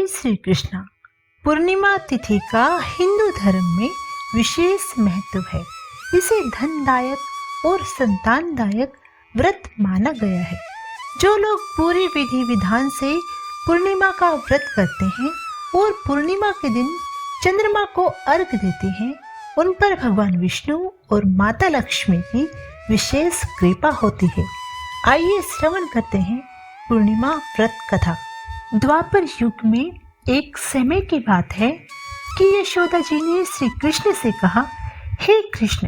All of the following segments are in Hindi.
श्री कृष्णा। पूर्णिमा तिथि का हिंदू धर्म में विशेष महत्व है। इसे धनदायक और संतानदायक व्रत माना गया है। जो लोग पूरी विधि विधान से पूर्णिमा का व्रत करते हैं और पूर्णिमा के दिन चंद्रमा को अर्घ देते हैं, उन पर भगवान विष्णु और माता लक्ष्मी की विशेष कृपा होती है। आइए श्रवण करते हैं पूर्णिमा व्रत कथा। द्वापर युग में एक समय की बात है कि यशोदा जी ने श्री कृष्ण से कहा, हे कृष्ण,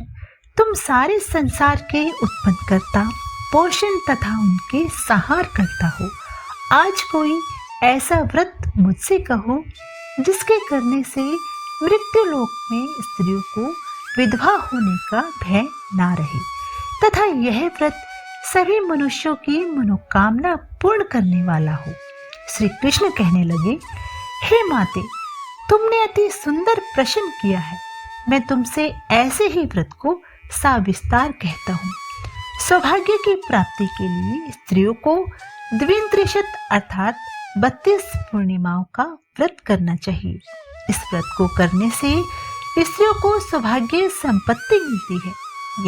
तुम सारे संसार के उत्पन्न करता, पोषण तथा उनके संहार करता हो। आज कोई ऐसा व्रत मुझसे कहो जिसके करने से मृत्यु लोक में स्त्रियों को विधवा होने का भय ना रहे तथा यह व्रत सभी मनुष्यों की मनोकामना पूर्ण करने वाला हो। श्री कृष्ण कहने लगे, हे माते, तुमने अति सुंदर प्रश्न किया है। मैं तुमसे ऐसे ही व्रत को सविस्तार कहता हूँ। सौभाग्य की प्राप्ति के लिए स्त्रियों को द्विंत्रिशत अर्थात 32 पूर्णिमाओं का व्रत करना चाहिए। इस व्रत को करने से स्त्रियों को सौभाग्य संपत्ति मिलती है।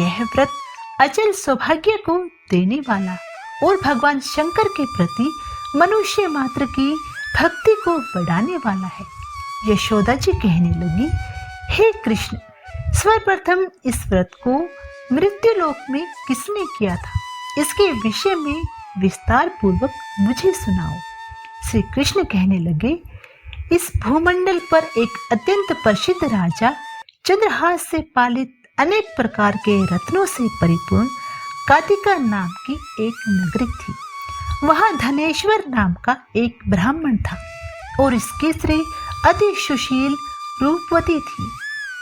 यह व्रत अचल सौभाग्य को देने वाला और भगवान शंकर के प्रति मनुष्य मात्र की भक्ति को बढ़ाने वाला है। यशोदा जी कहने लगी, हे कृष्ण, सर्वप्रथम इस व्रत को मृत्यु लोक में किसने किया था, इसके विषय में विस्तार पूर्वक मुझे सुनाओ। श्री कृष्ण कहने लगे, इस भूमंडल पर एक अत्यंत प्रसिद्ध राजा चंद्रहास से पालित अनेक प्रकार के रत्नों से परिपूर्ण कातिका नाम की एक नगरी थी। वहां धनेश्वर नाम का एक ब्राह्मण था और इसकी स्त्री अति सुशील रूपवती थी।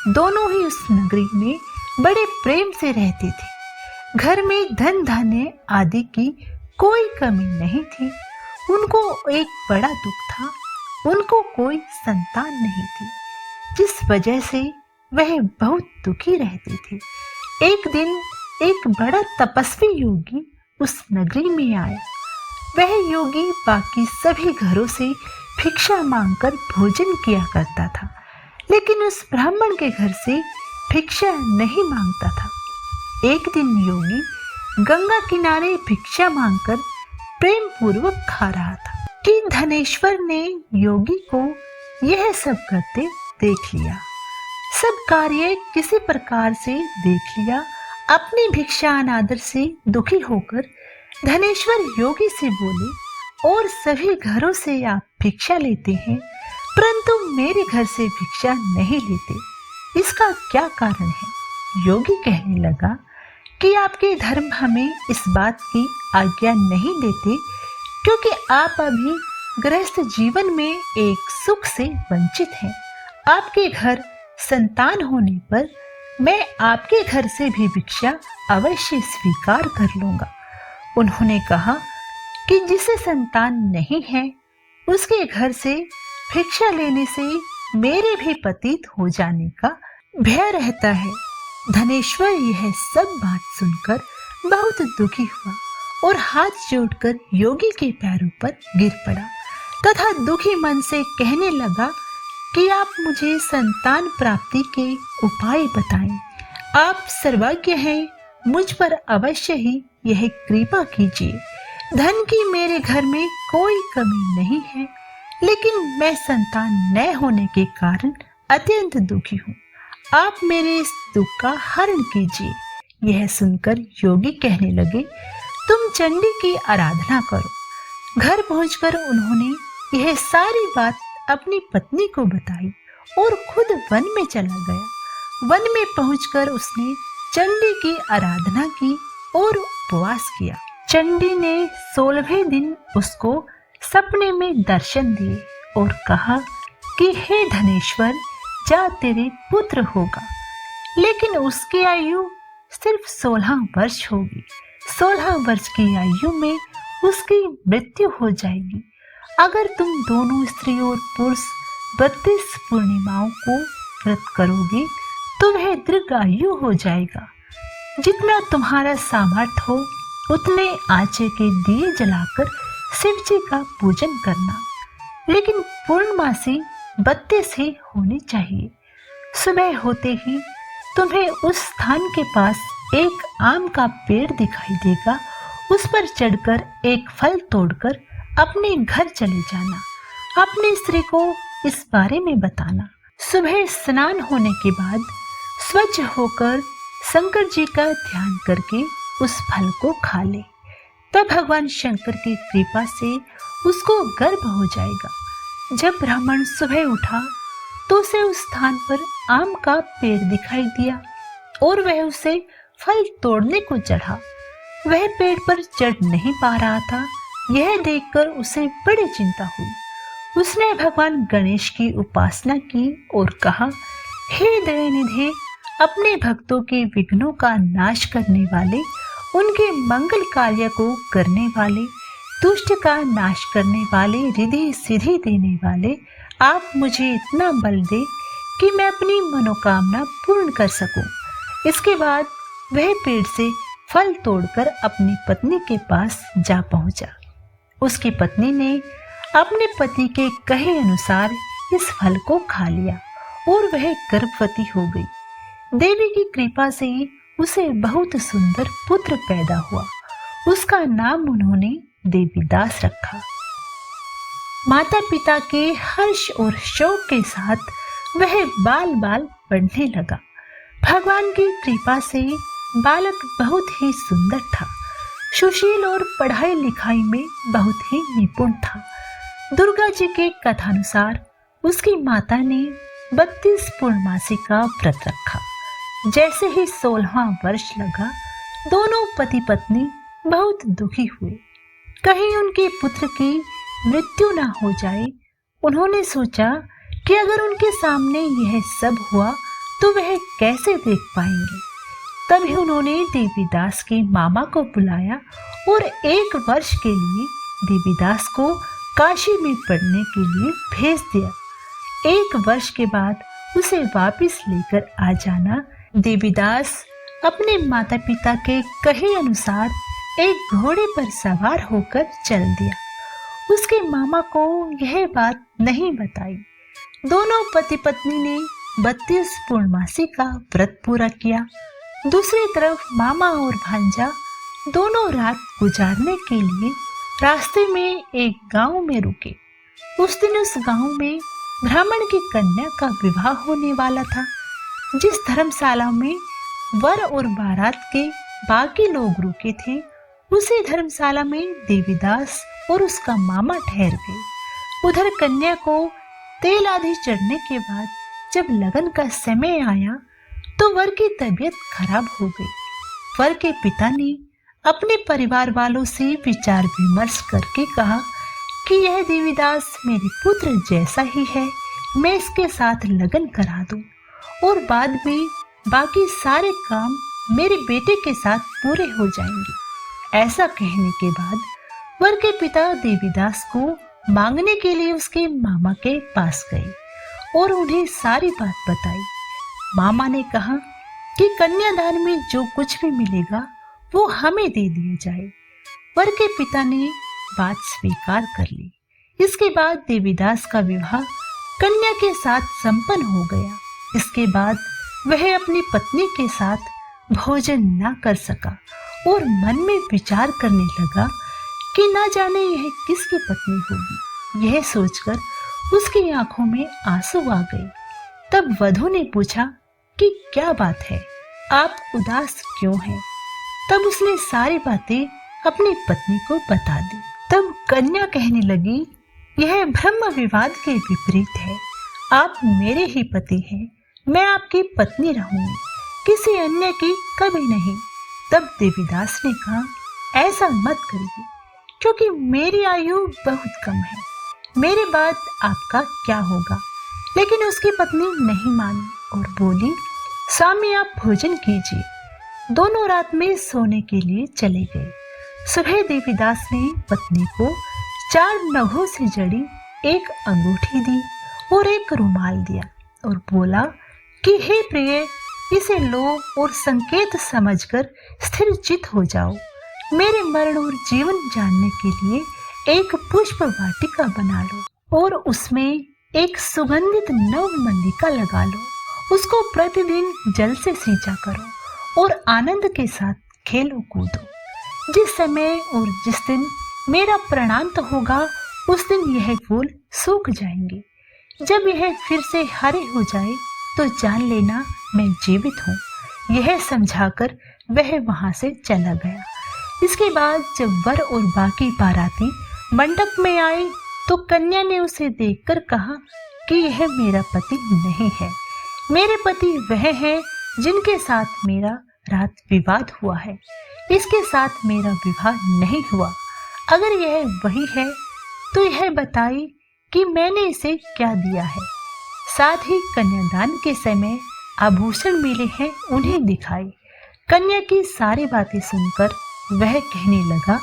दोनों ही उस नगरी में बड़े प्रेम से रहते थे। घर में धन धान्य आदि की कोई कमी नहीं थी। उनको एक बड़ा दुख था, उनको कोई संतान नहीं थी, जिस वजह से वह बहुत दुखी रहते थे। एक दिन एक बड़ा तपस्वी योगी उस नगरी में आया। वह योगी बाकी सभी घरों से भिक्षा मांगकर भोजन किया करता था, लेकिन उस ब्राह्मण के घर से भिक्षा नहीं मांगता था। एक दिन योगी गंगा किनारे भिक्षा मांगकर प्रेम पूर्वक खा रहा था कि धनेश्वर ने योगी को यह सब करते देख लिया। सब कार्य किसी प्रकार से देख लिया। अपनी भिक्षा अनादर से दुखी होकर धनेश्वर योगी से बोले, और सभी घरों से आप भिक्षा लेते हैं, परंतु मेरे घर से भिक्षा नहीं लेते, इसका क्या कारण है? योगी कहने लगा कि आपके धर्म हमें इस बात की आज्ञा नहीं देते, क्योंकि आप अभी गृहस्थ जीवन में एक सुख से वंचित हैं। आपके घर संतान होने पर मैं आपके घर से भी भिक्षा अवश्य स्वीकार कर लूंगा। उन्होंने कहा कि जिसे संतान नहीं है उसके घर से भिक्षा लेने से मेरे भी पतित हो जाने का भय रहता है। धनेश्वर यह सब बात सुनकर बहुत दुखी हुआ और हाथ जोड़कर योगी के पैरों पर गिर पड़ा तथा दुखी मन से कहने लगा कि आप मुझे संतान प्राप्ति के उपाय बताएं। आप सर्वज्ञ हैं, मुझ पर अवश्य ही यह कृपा कीजिए। धन की मेरे घर में कोई कमी नहीं है, लेकिन मैं संतान न होने के कारण अत्यंत दुखी हूँ। आप मेरे इस दुख का हरण कीजिए। यह सुनकर योगी कहने लगे, तुम चंडी की आराधना करो। घर पहुंचकर उन्होंने यह सारी बात अपनी पत्नी को बताई और खुद वन में चला गया। वन में पहुंचकर उसने चंडी की आराधना की और उपवास किया। चंडी ने 16वें दिन उसको सपने में दर्शन दिए और कहा कि हे धनेश्वर, जा तेरे पुत्र होगा, लेकिन उसकी आयु सिर्फ 16 वर्ष होगी। 16 वर्ष की आयु में उसकी मृत्यु हो जाएगी। अगर तुम दोनों स्त्री और पुरुष 32 पूर्णिमाओं को व्रत करोगे तो वह दीर्घ आयु हो जाएगा। जितना तुम्हारा सामर्थ्य हो उतने आचे के दिए जलाकर शिव जी का पूजन करना, लेकिन पूर्णमासी 32 ही होनी चाहिए। सुबह होते ही तुम्हें उस स्थान के पास एक आम का पेड़ दिखाई देगा। उस पर चढ़कर एक फल तोड़कर अपने घर चले जाना। अपनी स्त्री को इस बारे में बताना। सुबह स्नान होने के बाद स्वच्छ होकर शंकर जी का ध्यान करके उस फल को खा ले। तब भगवान शंकर की कृपा से उसको गर्भ हो जाएगा। जब ब्राह्मण सुबह उठा तो उसे उस स्थान पर आम का पेड़ दिखाई दिया और वह उसे फल तोड़ने को चढ़ा। वह पेड़ पर चढ़ नहीं पा रहा था। यह देखकर उसे बड़ी चिंता हुई। उसने भगवान गणेश की उपासना की और कहा, हे दयानिधे, अपने भक्तों के विघ्नों का नाश करने वाले, उनके मंगल कार्य को करने वाले, दुष्ट का नाश करने वाले, रिद्धि सिद्धि देने वाले, आप मुझे इतना बल दे कि मैं अपनी मनोकामना पूर्ण कर सकूं। इसके बाद वह पेड़ से फल तोड़कर अपनी पत्नी के पास जा पहुंचा। उसकी पत्नी ने अपने पति के कहे अनुसार इस फल को खा लिया और वह गर्भवती हो गई। देवी की कृपा से उसे बहुत सुंदर पुत्र पैदा हुआ। उसका नाम उन्होंने देवीदास रखा। माता पिता के हर्ष और शोक के साथ वह बाल बाल बढ़ने लगा। भगवान की कृपा से बालक बहुत ही सुंदर था, सुशील और पढ़ाई लिखाई में बहुत ही निपुण था। दुर्गा जी के कथानुसार उसकी माता ने 32 पूर्णमासी का व्रत रखा। जैसे ही 16वां वर्ष लगा, दोनों पति पत्नी बहुत दुखी हुए। कहीं उनके पुत्र की मृत्यु ना हो जाए। उन्होंने सोचा कि अगर उनके सामने यह सब हुआ तो वह कैसे देख पाएंगे। तभी उन्होंने देवीदास के मामा को बुलाया और 1 वर्ष के लिए देवीदास को काशी में पढ़ने के लिए भेज दिया। 1 वर्ष के बाद उसे वापस लेकर आ जाना। देवीदास अपने माता पिता के कहे अनुसार एक घोड़े पर सवार होकर चल दिया। उसके मामा को यह बात नहीं बताई। दोनों पति पत्नी ने 32 पूर्णमासी का व्रत पूरा किया। दूसरी तरफ मामा और भांजा दोनों रात गुजारने के लिए रास्ते में एक गांव में रुके। उस दिन उस गांव में ब्राह्मण की कन्या का विवाह होने वाला था। जिस धर्मशाला में वर और बारात के बाकी लोग रुके थे, उसी धर्मशाला में देवीदास और उसका मामा ठहर गए। उधर कन्या को तेल आदि चढ़ने के बाद जब लगन का समय आया तो वर की तबीयत खराब हो गई। वर के पिता ने अपने परिवार वालों से विचार विमर्श करके कहा कि यह देवीदास मेरे पुत्र जैसा ही है, मैं इसके साथ लगन करा दूं और बाद में बाकी सारे काम मेरे बेटे के साथ पूरे हो जाएंगे। ऐसा कहने के बाद वर के पिता देवीदास को मांगने के लिए उसके मामा के पास गए और उन्हें सारी बात बताई। मामा ने कहा कि कन्यादान में जो कुछ भी मिलेगा वो हमें दे दिया जाए। वर के पिता ने बात स्वीकार कर ली। इसके बाद देवीदास का विवाह कन्या के साथ संपन्न हो गया। इसके बाद वह अपनी पत्नी के साथ भोजन न कर सका और मन में विचार करने लगा कि न जाने यह किसकी पत्नी होगी। यह सोचकर उसकी आंखों में आंसू आ गए। तब वधू ने पूछा कि क्या बात है, आप उदास क्यों हैं? तब उसने सारी बातें अपनी पत्नी को बता दी। तब कन्या कहने लगी, यह ब्रह्म विवाद के विपरीत है। आप मेरे ही पति हैं, मैं आपकी पत्नी रहूंगी, किसी अन्य की कभी नहीं। तब देवीदास ने कहा, ऐसा मत करिए, क्योंकि मेरी आयु बहुत कम है, मेरे बाद आपका क्या होगा। लेकिन उसकी पत्नी नहीं मानी और बोली, स्वामी आप भोजन कीजिए। दोनों रात में सोने के लिए चले गए। सुबह देवीदास ने पत्नी को 4 नगों से जड़ी एक अंगूठी दी और एक रुमाल दिया और बोला कि हे प्रिय, इसे लो और संकेत समझकर स्थिर चित हो जाओ। मेरे मरण और जीवन जानने के लिए एक पुष्प वाटिका बना लो और उसमें एक सुगंधित नव मल्लिका लगा लो। उसको प्रतिदिन जल से सींचा करो और आनंद के साथ खेलो कूदो। जिस समय और जिस दिन मेरा प्राणांत होगा उस दिन यह फूल सूख जाएंगे। जब यह फिर से हरे हो जाए तो जान लेना मैं जीवित हूँ। यह समझाकर वह वहां से चला गया। इसके बाद जब वर और बाकी बाराती मंडप में आए तो कन्या ने उसे देखकर कहा कि यह मेरा पति नहीं है। मेरे पति वह है जिनके साथ मेरा रात विवाद हुआ है। इसके साथ मेरा विवाह नहीं हुआ। अगर यह वही है तो यह बताए कि मैंने इसे क्या दिया है। साथ ही कन्यादान के समय आभूषण मिले हैं उन्हें दिखाए। कन्या की सारी बातें सुनकर वह कहने लगा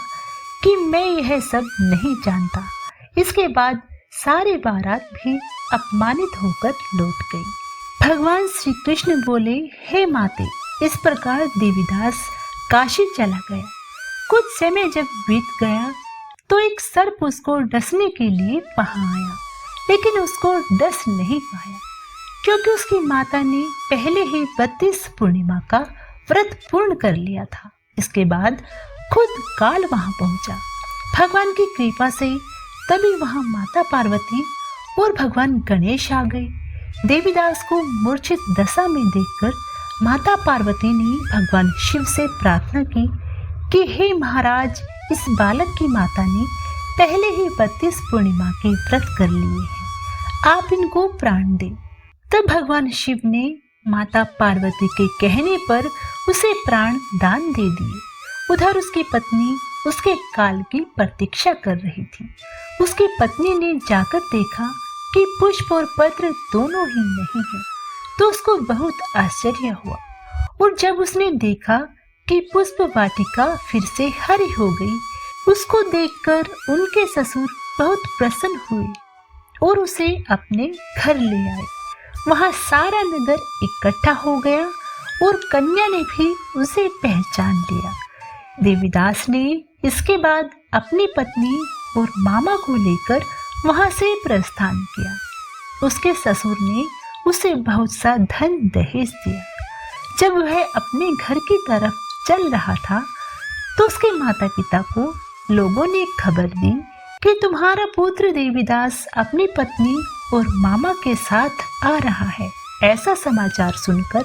कि मैं यह सब नहीं जानता। इसके बाद सारे बारात भी अपमानित होकर लौट गई। भगवान श्री कृष्ण बोले, हे माते, इस प्रकार देवीदास काशी चला गया। कुछ समय जब बीत गया तो एक सर्प उसको डसने के लिए वहां आया, लेकिन उसको डस नहीं पाया क्योंकि उसकी माता ने पहले ही 32 पूर्णिमा का व्रत पूर्ण कर लिया था। इसके बाद खुद काल वहां पहुंचा। भगवान की कृपा से तभी वहां माता पार्वती और भगवान गणेश आ गए। देवीदास को मूर्छित दशा में देखकर माता पार्वती ने भगवान शिव से प्रार्थना की कि हे महाराज, इस बालक की माता ने पहले ही 32 पूर्णिमा के व्रत कर लिए हैं, आप इनको प्राण दें। तब भगवान शिव ने माता पार्वती के कहने पर उसे प्राण दान दे दिए। उधर उसकी पत्नी उसके काल की प्रतीक्षा कर रही थी। उसकी पत्नी ने जाकर देखा कि पुष्प और पत्र दोनों ही नहीं है, तो उसको बहुत आश्चर्य हुआ। और जब उसने देखा कि पुष्प वाटिका फिर से हरी हो गई, उसको देखकर उनके ससुर बहुत प्रसन्न हुए और उसे अपने घर ले आए। वहां सारा नगर इकट्ठा हो गया और कन्या ने भी उसे पहचान लिया। देवीदास ने इसके बाद अपनी पत्नी और मामा को लेकर वहां से प्रस्थान किया। उसके ससुर ने उसे बहुत सा धन दहेज दिया। जब वह अपने घर की तरफ चल रहा था तो उसके माता पिता को लोगों ने खबर दी कि तुम्हारा पुत्र देवीदास अपनी पत्नी और मामा के साथ आ रहा है। ऐसा समाचार सुनकर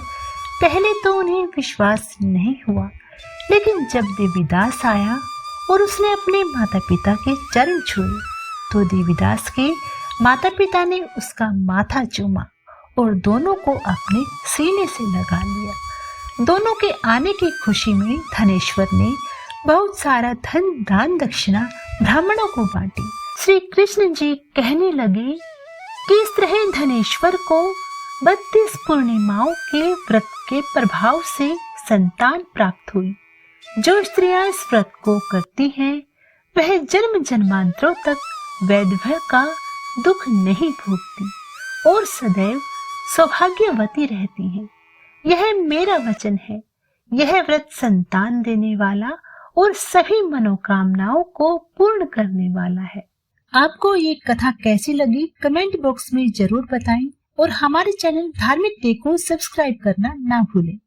पहले तो उन्हें विश्वास नहीं हुआ, लेकिन जब देवीदास आया और उसने अपने माता पिता के चरण छुए तो देवीदास के माता पिता ने उसका माथा चूमा और दोनों को अपने सीने से लगा लिया। दोनों के आने की खुशी में धनेश्वर ने बहुत सारा धन दान दक्षिणा ब्राह्मणों को बांटी। श्री कृष्ण जी कहने लगे कि इस तरह धनेश्वर को 32 पूर्णिमाओं के व्रत के प्रभाव से संतान प्राप्त हुई। जो स्त्रियां इस व्रत को करती हैं वह जन्म जन्मांतरों तक वैधव्य का दुख नहीं भोगती और सदैव सौभाग्यवती रहती हैं। यह मेरा वचन है। यह व्रत संतान देने वाला और सभी मनोकामनाओं को पूर्ण करने वाला है। आपको ये कथा कैसी लगी कमेंट बॉक्स में जरूर बताएं और हमारे चैनल धार्मिक डे को सब्सक्राइब करना ना भूलें।